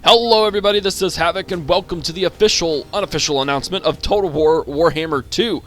Hello everybody, this is Havoc and welcome to the unofficial announcement of Total War Warhammer 2.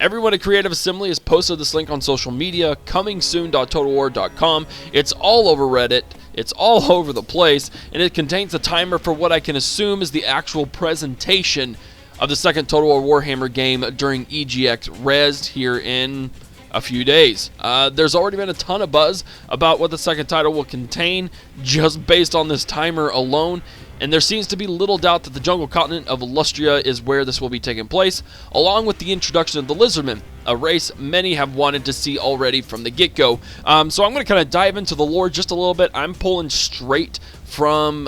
Everyone at Creative Assembly has posted this link on social media, comingsoon.totalwar.com. It's all over Reddit, it's all over the place, and it contains a timer for what I can assume is the actual presentation of the second Total War Warhammer game during EGX Res here in a few days. There's already been a ton of buzz about what the second title will contain just based on this timer alone, and there seems to be little doubt that the jungle continent of Lustria is where this will be taking place, along with the introduction of the Lizardmen, a race many have wanted to see already from the get-go. So I'm going to kind of dive into the lore just a little bit. I'm pulling straight from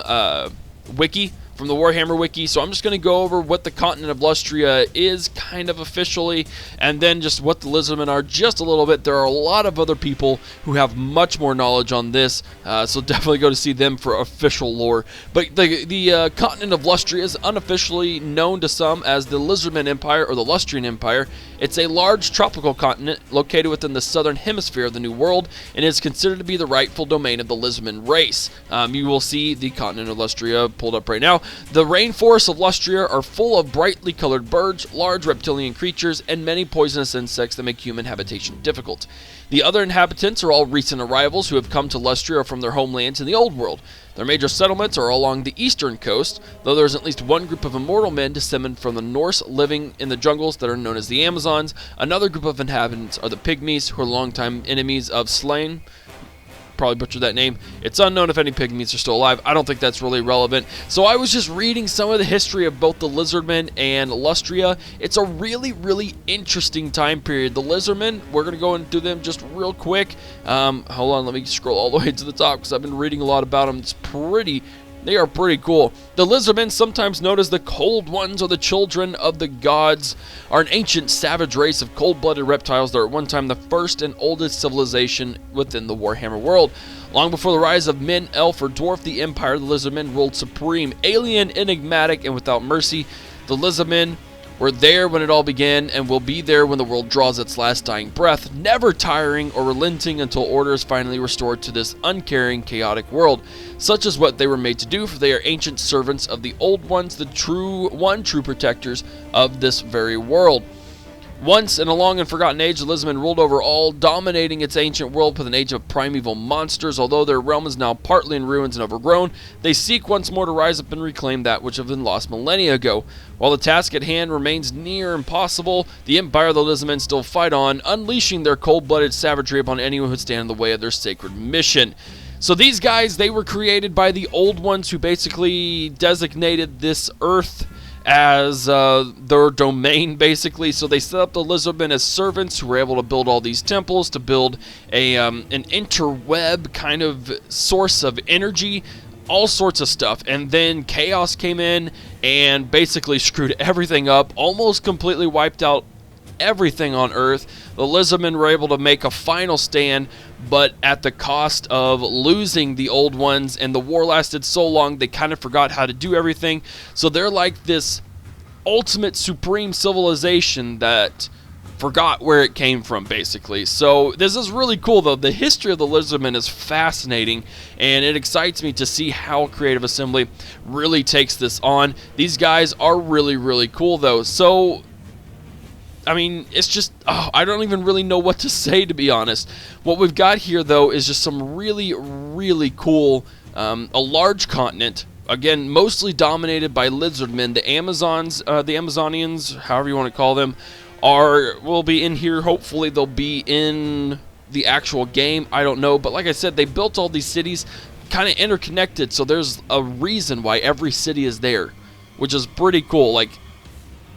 Wiki, from the Warhammer Wiki, so I'm just going to go over what the continent of Lustria is kind of officially, and then just what the Lizardmen are just a little bit. There are a lot of other people who have much more knowledge on this, so definitely go to see them for official lore. But the continent of Lustria is unofficially known to some as the Lizardmen Empire or the Lustrian Empire. It's a large tropical continent located within the southern hemisphere of the New World, and is considered to be the rightful domain of the Lizardmen race. You will see the continent of Lustria pulled up right now. The rainforests of Lustria are full of brightly colored birds, large reptilian creatures, and many poisonous insects that make human habitation difficult. The other inhabitants are all recent arrivals who have come to Lustria from their homelands in the Old World. Their major settlements are along the eastern coast, though there is at least one group of immortal men descended from the Norse living in the jungles that are known as the Amazons. Another group of inhabitants are the Pygmies, who are longtime enemies of Slain. Probably butchered that name. It's unknown if any Pygmies are still alive. I don't think that's really relevant. So I was just reading some of the history of both the Lizardmen and Lustria. It's a really, really interesting time period. The Lizardmen, we're going to go into them just real quick. Hold on, let me scroll all the way to the top because I've been reading a lot about them. They are pretty cool. The Lizardmen, sometimes known as the Cold Ones or the Children of the Gods, are an ancient savage race of cold-blooded reptiles that are at one time the first and oldest civilization within the Warhammer world. Long before the rise of men, elf, or dwarf the Empire, the Lizardmen ruled supreme. Alien, enigmatic, and without mercy, the Lizardmen were there when it all began and will be there when the world draws its last dying breath, never tiring or relenting until order is finally restored to this uncaring, chaotic world. Such is what they were made to do, for they are ancient servants of the Old Ones, the true protectors of this very world. Once in a long and forgotten age, the Lizardmen ruled over all, dominating its ancient world with an age of primeval monsters. Although their realm is now partly in ruins and overgrown, they seek once more to rise up and reclaim that which had been lost millennia ago. While the task at hand remains near impossible, the Empire of the Lizardmen still fight on, unleashing their cold-blooded savagery upon anyone who would stand in the way of their sacred mission. So these guys, they were created by the Old Ones, who basically designated this Earth as their domain, basically. So they set up the Lizardmen as servants who were able to build all these temples, to build an interweb kind of source of energy, all sorts of stuff. And then chaos came in and basically screwed everything up, almost completely wiped out everything on Earth. The Lizardmen were able to make a final stand, but at the cost of losing the Old Ones, and the war lasted so long they kind of forgot how to do everything. So they're like this ultimate supreme civilization that forgot where it came from, basically. So this is really cool, though. The history of the Lizardmen is fascinating, and it excites me to see how Creative Assembly really takes this on. These guys are really, really cool, though. So I mean, it's just, I don't even really know what to say, to be honest. What we've got here, though, is just some really, really cool, a large continent, again, mostly dominated by Lizardmen. The Amazons, the Amazonians, however you want to call them, will be in here. Hopefully they'll be in the actual game. I don't know, but like I said, they built all these cities kind of interconnected, so there's a reason why every city is there, which is pretty cool. Like,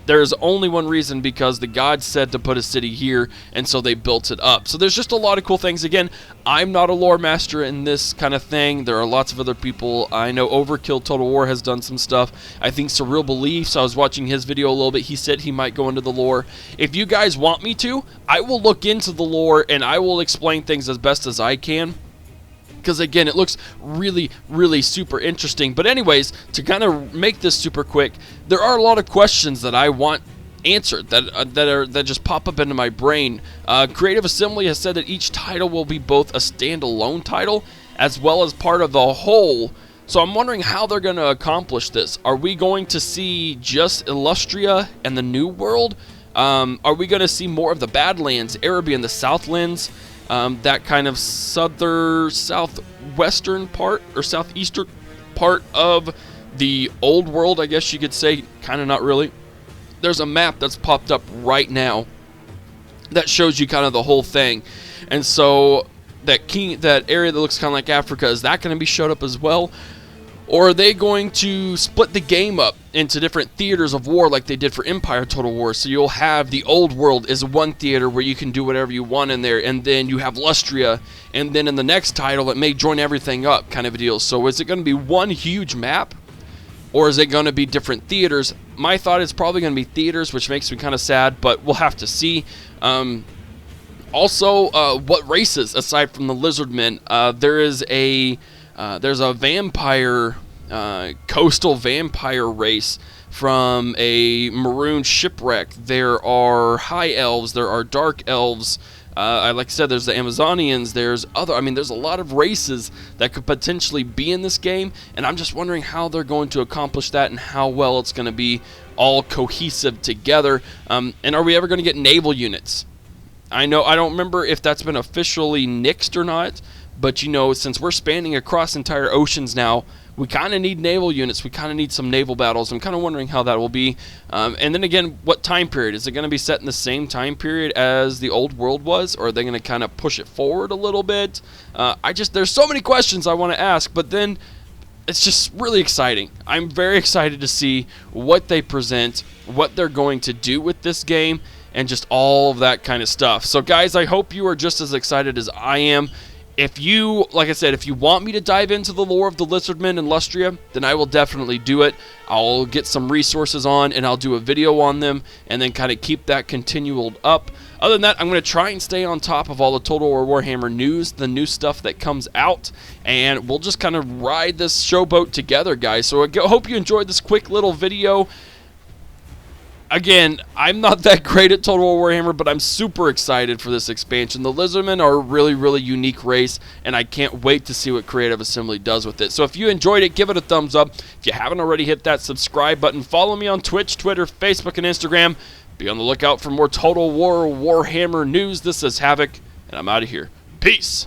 there's only one reason, because the gods said to put a city here, and so they built it up. So there's just a lot of cool things. Again, I'm not a lore master in this kind of thing. There are lots of other people. I know Overkill Total War has done some stuff. I think Surreal Beliefs, I was watching his video a little bit. He said he might go into the lore. If you guys want me to, I will look into the lore, and I will explain things as best as I can, because again, it looks really, really super interesting. But anyways, to kind of make this super quick, there are a lot of questions that I want answered that just pop up into my brain. Creative Assembly has said that each title will be both a standalone title as well as part of the whole So I'm wondering how they're going to accomplish this. Are we going to see just Lustria and the New World? Are we going to see more of the Badlands, Arabian, the Southlands, that kind of southwestern part or southeastern part of the old world, I guess you could say? Kind of not really. There's a map that's popped up right now that shows you kind of the whole thing. And so that area that looks kind of like Africa, is that going to be showed up as well? Or are they going to split the game up into different theaters of war like they did for Empire Total War? So you'll have the old world is one theater where you can do whatever you want in there, and then you have Lustria, and then in the next title it may join everything up, kind of a deal. So is it going to be one huge map, or is it going to be different theaters? My thought is probably going to be theaters, which makes me kind of sad, but we'll have to see. Also, what races aside from the Lizardmen? There's a vampire, coastal vampire race from a maroon shipwreck. There are high elves, there are dark elves. Like I said, there's the Amazonians, there's a lot of races that could potentially be in this game, and I'm just wondering how they're going to accomplish that and how well it's going to be all cohesive together. And are we ever going to get naval units? I don't remember if that's been officially nixed or not, but since we're spanning across entire oceans now, we kind of need naval units. We kind of need some naval battles. I'm kind of wondering how that will be. And then again, what time period? Is it going to be set in the same time period as the old world was, or are they going to kind of push it forward a little bit? There's so many questions I want to ask, but then it's just really exciting. I'm very excited to see what they present, what they're going to do with this game, and just all of that kind of stuff. So guys, I hope you are just as excited as I am. If you, like I said, if you want me to dive into the lore of the Lizardmen and Lustria, then I will definitely do it. I'll get some resources on, and I'll do a video on them, and then kind of keep that continual up. Other than that, I'm going to try and stay on top of all the Total War Warhammer news, the new stuff that comes out, and we'll just kind of ride this showboat together, guys. So I hope you enjoyed this quick little video. Again, I'm not that great at Total War Warhammer, but I'm super excited for this expansion. The Lizardmen are a really, really unique race, and I can't wait to see what Creative Assembly does with it. So if you enjoyed it, give it a thumbs up. If you haven't already, hit that subscribe button. Follow me on Twitch, Twitter, Facebook, and Instagram. Be on the lookout for more Total War Warhammer news. This is Havoc, and I'm out of here. Peace!